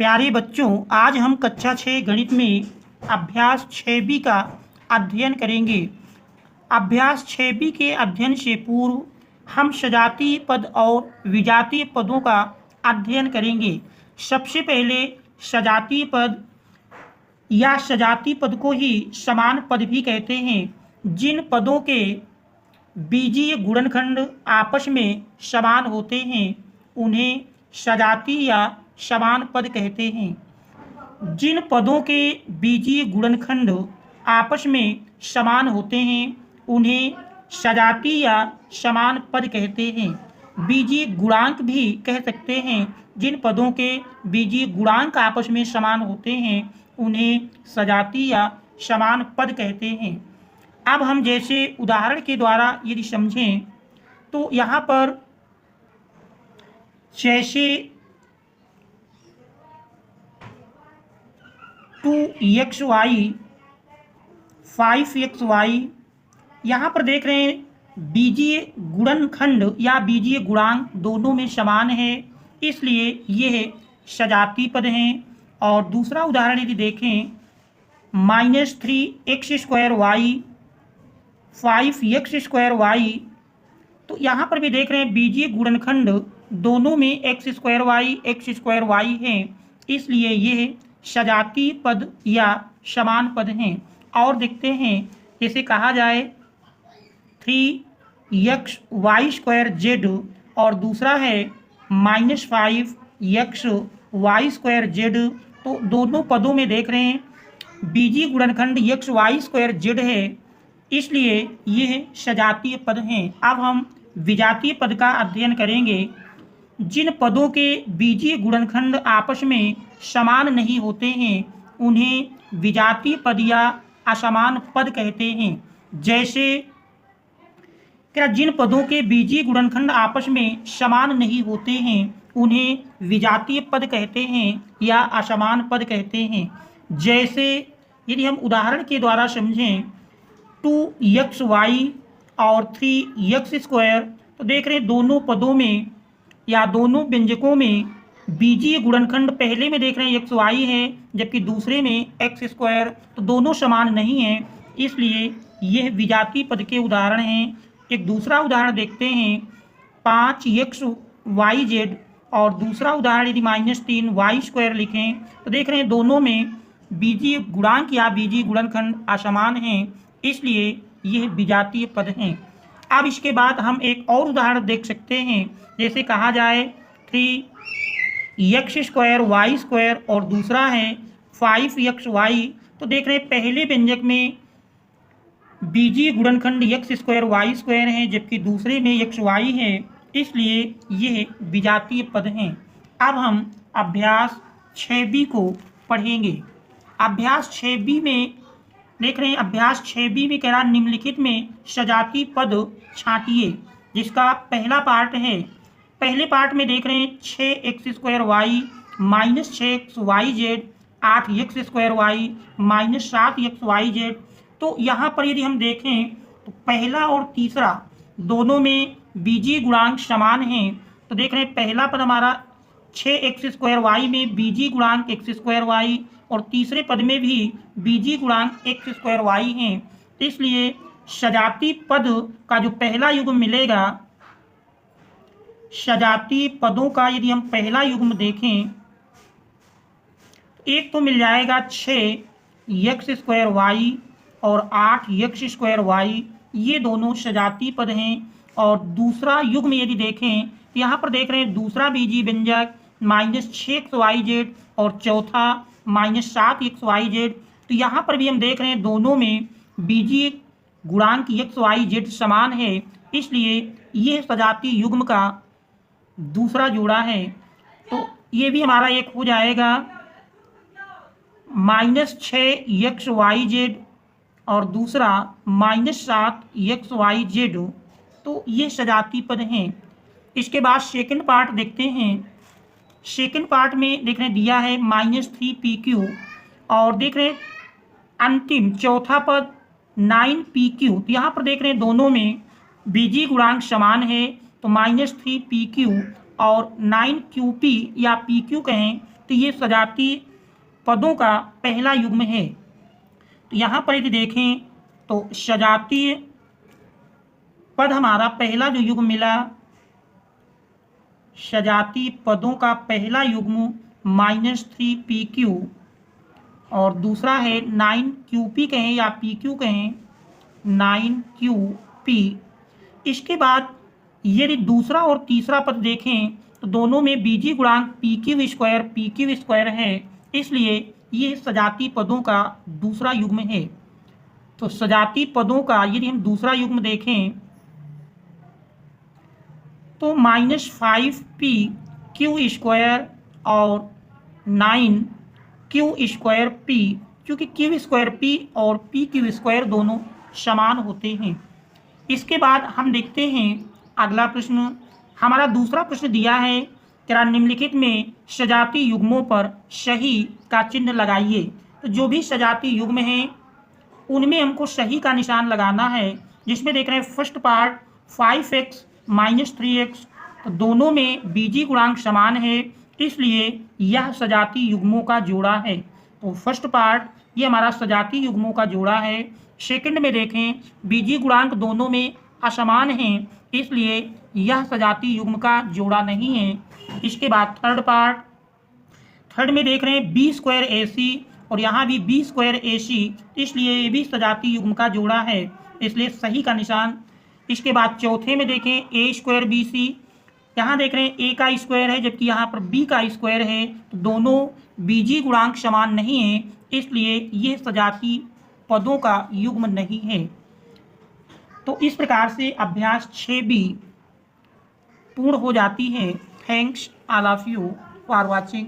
प्यारे बच्चों, आज हम कक्षा 6 गणित में अभ्यास 6B का अध्ययन करेंगे। अभ्यास 6B के अध्ययन से पूर्व हम सजातीय पद और विजातीय पदों का अध्ययन करेंगे। सबसे पहले सजातीय पद या सजातीय पद को ही समान पद भी कहते हैं। जिन पदों के बीजीय गुणनखंड आपस में समान होते हैं उन्हें सजातीय या समान पद कहते हैं। जिन पदों के बीजीय गुणनखंड आपस में समान होते हैं उन्हें सजातीय या समान पद कहते हैं। बीजीय गुणांक भी कह सकते हैं। जिन पदों के बीजीय गुणांक आपस में समान होते हैं उन्हें सजातीय या समान पद कहते हैं। अब हम जैसे उदाहरण के द्वारा यदि समझें तो यहाँ पर जैसे 2xy 5xy, यहाँ पर देख रहे हैं बीजीय गुणनखंड या बीजीय गुणांक दोनों में समान है, इसलिए यह सजातीय पद हैं। और दूसरा उदाहरण यदि देखें -3x² 5x², तो यहाँ पर भी देख रहे हैं बीजीय गुणनखंड दोनों में x² हैं, इसलिए यह सजातीय पद या समान पद हैं। और देखते हैं जैसे कहा जाए 3xy² और दूसरा है -5xy², तो दोनों पदों में देख रहे हैं बीजीय गुणनखंड xy² है, इसलिए यह सजातीय पद हैं। अब हम विजातीय पद का अध्ययन करेंगे। जिन पदों के बीजीय गुणनखंड आपस में समान नहीं होते हैं उन्हें विजातीय पद या असमान पद कहते हैं। जैसे जिन पदों के बीजीय गुणनखंड आपस में समान नहीं होते हैं उन्हें विजातीय पद कहते हैं या असमान पद कहते हैं। जैसे यदि हम उदाहरण के द्वारा समझें 2xy और 3x², तो देख रहे हैं दोनों पदों में या दोनों व्यंजकों में बीजीय गुणनखंड पहले में देख रहे हैं xy है जबकि दूसरे में x², तो दोनों समान नहीं हैं, इसलिए यह विजातीय पद के उदाहरण हैं। एक दूसरा उदाहरण देखते हैं 5xyz और दूसरा उदाहरण यदि -3y² लिखें, तो देख रहे हैं दोनों में बीजीय गुणांक या बीजीय गुणनखंड असमान हैं, इसलिए यह विजातीय पद हैं। अब इसके बाद हम एक और उदाहरण देख सकते हैं। जैसे कहा जाए 3x² और दूसरा है 5xy, तो देख रहे हैं पहले व्यंजक में बीजीय गुणनखंड x²y² है जबकि दूसरे में xy है, इसलिए यह विजातीय पद हैं। अब हम अभ्यास 6B को पढ़ेंगे। अभ्यास 6B में देख रहे हैं अभ्यास 6B में कह रहा निम्नलिखित में सजातीय पद छांटिए, जिसका पहला पार्ट है। पहले पार्ट में देख रहे हैं 6x² -6xyz 8x² -7xyz, तो यहाँ पर यदि हम देखें तो पहला और तीसरा दोनों में बीजीय गुणांक समान हैं, तो देख रहे हैं पहला पद हमारा 6x² में बीजीय गुणांक x² और तीसरे पद में भी बीजीय गुणांक x² हैं, इसलिए सजातीय पद का जो पहला युग्म मिलेगा, सजातीय पदों का यदि हम पहला युग्म देखें एक तो मिल जाएगा 6x² और 8x², ये दोनों सजातीय पद हैं। और दूसरा युग्म यदि देखें तो यहाँ पर देख रहे हैं दूसरा बीजीय व्यंजक -6xyz और चौथा -7xyz, तो यहाँ पर भी हम देख रहे हैं दोनों में बीजीय गुणांक xyz समान है, इसलिए यह सजातीय युग्म का दूसरा जोड़ा है। तो ये भी हमारा एक हो जाएगा -6xyz और दूसरा -7xyz, तो ये सजातीय पद हैं। इसके बाद सेकंड पार्ट देखते हैं। सेकंड पार्ट में देख रहे हैं दिया है -3pq और देख रहे हैं अंतिम चौथा पद 9pq, तो यहाँ पर देख रहे हैं दोनों में बीजीय गुणांक समान है, तो -3pq और 9qp या pq कहें, तो ये सजातीय पदों का पहला युग्म है। तो यहाँ पर यदि देखें तो सजातीय पद हमारा पहला जो युग्म मिला, सजातीय पदों का पहला युग्म -3pq और दूसरा है 9qp कहें या pq कहें, 9qp। इसके बाद यदि दूसरा और तीसरा पद देखें तो दोनों में बीजीय गुणांक pq स्क्वायर है, इसलिए ये सजातीय पदों का दूसरा युग्म है। तो सजातीय पदों का यदि हम दूसरा युग्म देखें तो -5pq स्क्वायर और 9q स्क्वायर p, क्योंकि q स्क्वायर p और pq स्क्वायर दोनों समान होते हैं। इसके बाद हम देखते हैं अगला प्रश्न। हमारा दूसरा प्रश्न दिया है, तेरा निम्नलिखित में सजातीय युग्मों पर सही का चिन्ह लगाइए। तो जो भी सजातीय युग्म हैं उनमें हमको सही का निशान लगाना है, जिसमें देख रहे हैं फर्स्ट पार्ट 5x - 3x, तो दोनों में बीजीय गुणांक समान है, इसलिए यह सजातीय युग्मों का जोड़ा है। तो फर्स्ट पार्ट ये हमारा सजातीय युग्मों का जोड़ा है। सेकंड में देखें बीजीय गुणांक दोनों में असमान हैं, इसलिए यह सजातीय युग्म का जोड़ा नहीं है। इसके बाद थर्ड पार्ट, थर्ड में देख रहे हैं b² AC और यहाँ भी b² AC, इसलिए ये भी सजातीय युग्म का जोड़ा है, इसलिए सही का निशान। इसके बाद चौथे में देखें a² BC, यहाँ देख रहे हैं a का स्क्वायर है जबकि यहाँ पर b का स्क्वायर है, तो दोनों बीजीय गुणांक समान नहीं है, इसलिए ये सजातीय पदों का युग्म नहीं है। तो इस प्रकार से अभ्यास 6B पूर्ण हो जाती है। Thanks all of you for watching.